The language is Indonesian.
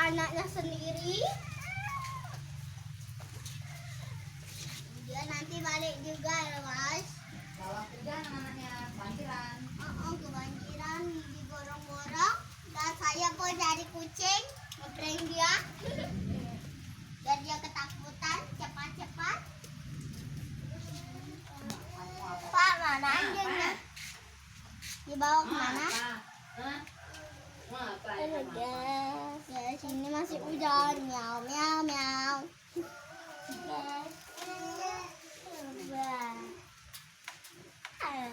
anaknya sendiri. Dia nanti balik juga ya guys. Bawa kerja anaknya banjiran. Kebanjiran digorong-gorong. Dan saya pun jadi kucing ngeprank dia. Dan dia ketakutan cepat-cepat. Pak, mana anjingnya? Dibawa kemana? Ya, sini masih hujan. Miau, miau, miau. Guys.